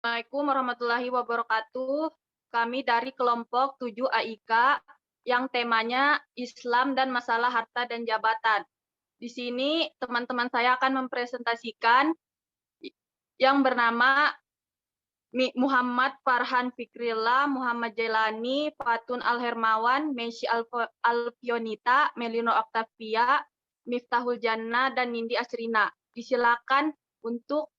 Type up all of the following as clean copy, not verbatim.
Assalamualaikum warahmatullahi wabarakatuh. Kami dari kelompok 7 AIK yang temanya Islam dan masalah harta dan jabatan. Di sini teman-teman saya akan mempresentasikan yang bernama Muhammad Farhan Fikrillah, Muhammad Jailani, Fatun Al-Hermawan, Mesy Alfionita, Melino Octavia, Miftahul Jannah, dan Nindi Asrina. Disilakan untuk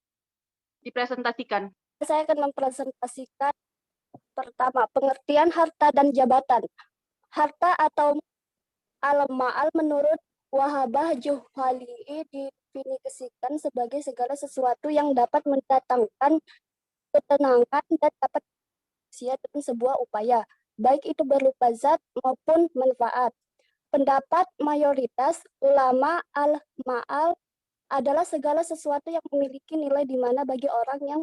dipresentasikan. Saya akan mempresentasikan pertama, pengertian harta dan jabatan. Harta atau al-ma'al menurut Wahabah Juhali'i didefinisikan sebagai segala sesuatu yang dapat mendatangkan ketenangan dan dapat sia dengan sebuah upaya, baik itu berupa zat maupun manfaat. Pendapat mayoritas ulama al-ma'al adalah segala sesuatu yang memiliki nilai di mana bagi orang yang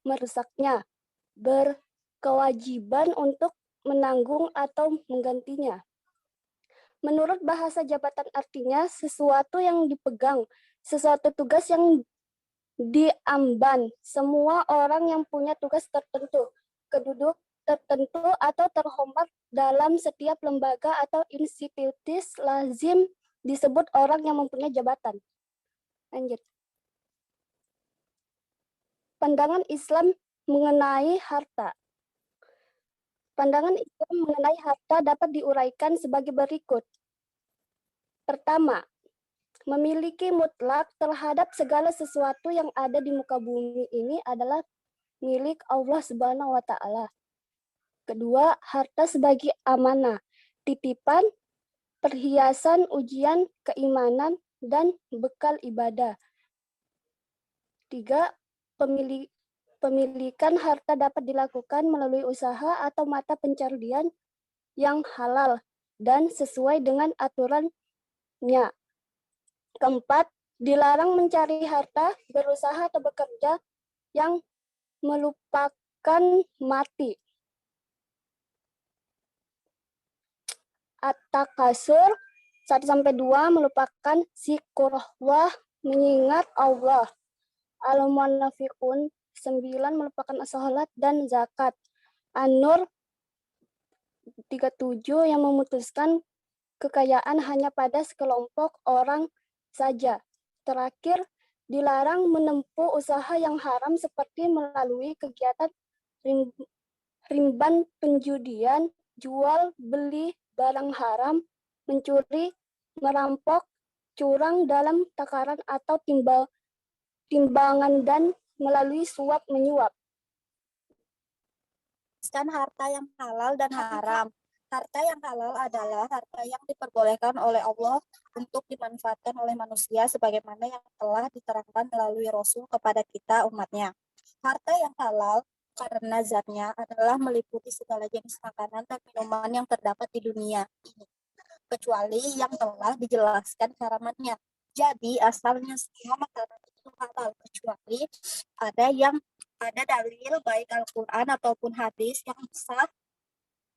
merusaknya berkewajiban untuk menanggung atau menggantinya. Menurut bahasa jabatan artinya sesuatu yang dipegang, sesuatu tugas yang diemban, semua orang yang punya tugas tertentu, keduduk tertentu atau terhormat dalam setiap lembaga atau institusi lazim disebut orang yang mempunyai jabatan. Lanjut. Pandangan Islam mengenai harta. Pandangan Islam mengenai harta dapat diuraikan sebagai berikut. Pertama, memiliki mutlak terhadap segala sesuatu yang ada di muka bumi ini adalah milik Allah Subhanahu wa Ta'ala. Kedua, harta sebagai amanah, titipan, perhiasan, ujian, keimanan, dan bekal ibadah. Tiga, pemilikan harta dapat dilakukan melalui usaha atau mata pencarian yang halal dan sesuai dengan aturannya. Keempat, dilarang mencari harta, berusaha atau bekerja yang melupakan mati. At-Takasur 1-2 melupakan zikrullah, mengingat Allah. Al-Munafiqun 9 melupakan sholat dan zakat. An-Nur 37 yang memutuskan kekayaan hanya pada sekelompok orang saja. Terakhir, dilarang menempuh usaha yang haram seperti melalui kegiatan rimban, penjudian, jual beli barang haram, mencuri, merampok, curang dalam takaran atau timbangan, dan melalui suap menyuap. Harta yang halal dan haram. Harta yang halal adalah harta yang diperbolehkan oleh Allah untuk dimanfaatkan oleh manusia sebagaimana yang telah diterangkan melalui Rasul kepada kita umatnya. Harta yang halal karena zatnya adalah meliputi segala jenis makanan dan minuman yang terdapat di dunia ini, kecuali yang telah dijelaskan haramannya. Jadi asalnya semua makanan itu halal, kecuali ada dalil baik Al-Quran ataupun hadis yang sah,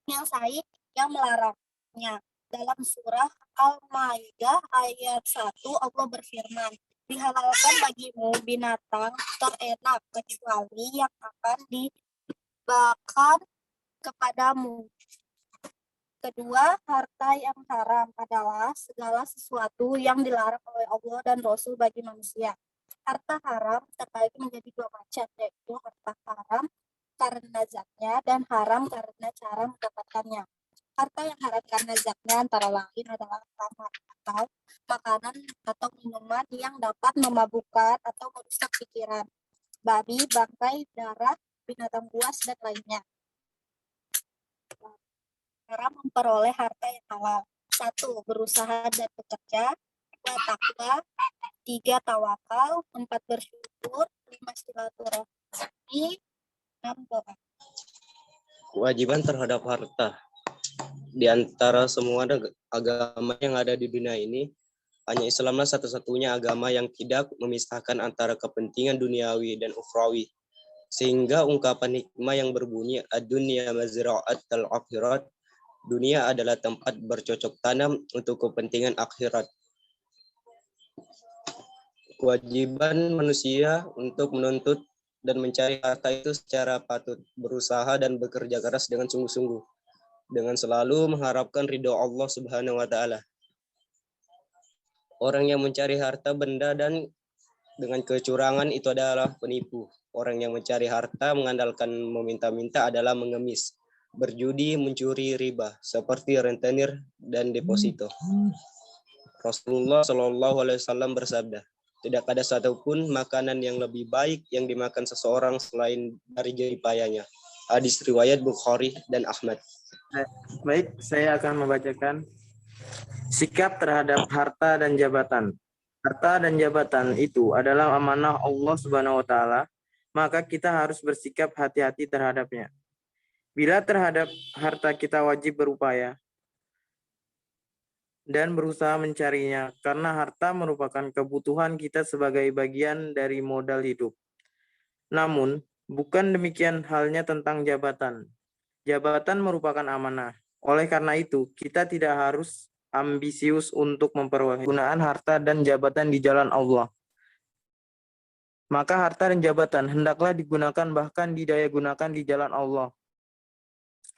yang sahih, yang melarangnya. Dalam surah Al-Maidah ayat 1 Allah berfirman, dihalalkan bagimu binatang terenak kecuali yang akan dibakar kepadamu. Kedua, harta yang haram adalah segala sesuatu yang dilarang oleh Allah dan Rasul bagi manusia. Harta haram terbagi menjadi dua macam, yaitu harta haram karena zatnya dan haram karena cara mendapatkannya. Harta yang haram karena zatnya antara lain adalah khamar atau makanan atau minuman yang dapat memabukkan atau merusak pikiran, babi, bangkai, darah, binatang buas, dan lainnya. Cara memperoleh harta yang halal. 1. Berusaha dan bekerja. 2. Takwa. 3. Tawakal. 4. Bersyukur. 5. Silaturahmi. 6. Doa. Kewajiban terhadap harta. Di antara semua agama yang ada di dunia ini, hanya Islamlah satu-satunya agama yang tidak memisahkan antara kepentingan duniawi dan ukhrawi. Sehingga ungkapan hikmah yang berbunyi ad-dunya mazra'atul akhirat, dunia adalah tempat bercocok tanam untuk kepentingan akhirat. Kewajiban manusia untuk menuntut dan mencari harta itu secara patut, berusaha dan bekerja keras dengan sungguh-sungguh, dengan selalu mengharapkan ridho Allah Subhanahu wa Ta'ala. Orang yang mencari harta benda dan dengan kecurangan itu adalah penipu. Orang yang mencari harta mengandalkan meminta-minta adalah mengemis, berjudi, mencuri, riba, seperti rentenir dan deposito. Rasulullah Shallallahu Alaihi Wasallam bersabda, tidak ada satupun makanan yang lebih baik yang dimakan seseorang selain dari jerih payahnya. Hadis riwayat Bukhari dan Ahmad. Baik, saya akan membacakan sikap terhadap harta dan jabatan. Harta dan jabatan itu adalah amanah Allah Subhanahu wa Ta'ala, maka kita harus bersikap hati-hati terhadapnya. Bila terhadap harta kita wajib berupaya dan berusaha mencarinya, karena harta merupakan kebutuhan kita sebagai bagian dari modal hidup. Namun, bukan demikian halnya tentang jabatan. Jabatan merupakan amanah. Oleh karena itu, kita tidak harus ambisius untuk memperoleh penggunaan harta dan jabatan di jalan Allah. Maka harta dan jabatan hendaklah digunakan bahkan didaya gunakan di jalan Allah,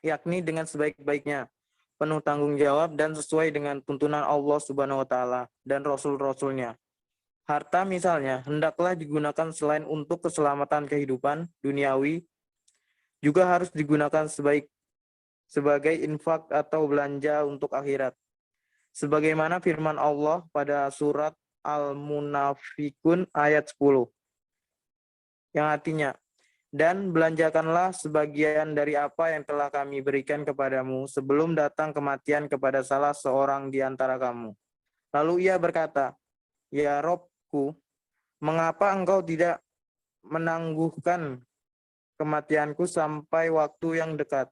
yakni dengan sebaik-baiknya, penuh tanggung jawab dan sesuai dengan tuntunan Allah Subhanahu wa Ta'ala dan Rasul-Rasulnya. Harta misalnya hendaklah digunakan selain untuk keselamatan kehidupan duniawi, juga harus digunakan sebagai infak atau belanja untuk akhirat. Sebagaimana firman Allah pada surat Al-Munafikun ayat 10, yang artinya, dan belanjakanlah sebagian dari apa yang telah kami berikan kepadamu sebelum datang kematian kepada salah seorang di antara kamu. Lalu ia berkata, ya Robku, mengapa engkau tidak menangguhkan kematianku sampai waktu yang dekat,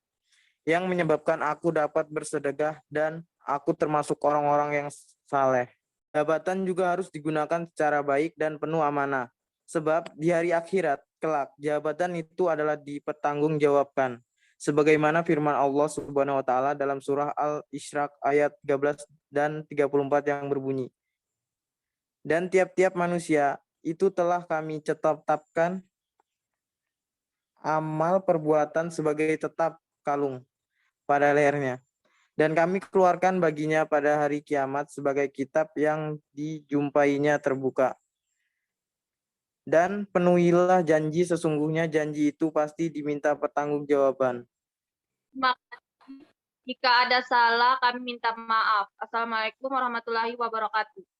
yang menyebabkan aku dapat bersedekah dan aku termasuk orang-orang yang saleh. Jabatan juga harus digunakan secara baik dan penuh amanah. Sebab di hari akhirat kelak jabatan itu adalah dipertanggungjawabkan. Sebagaimana firman Allah Subhanahu wa Ta'ala dalam surah Al-Isyraq ayat 13 dan 34 yang berbunyi, dan tiap-tiap manusia itu telah kami tetapkan amal perbuatan sebagai tetap kalung pada lehernya. Dan kami keluarkan baginya pada hari kiamat sebagai kitab yang dijumpainya terbuka. Dan penuhilah janji, sesungguhnya janji itu pasti diminta pertanggungjawaban. Jika ada salah, kami minta maaf. Assalamualaikum warahmatullahi wabarakatuh.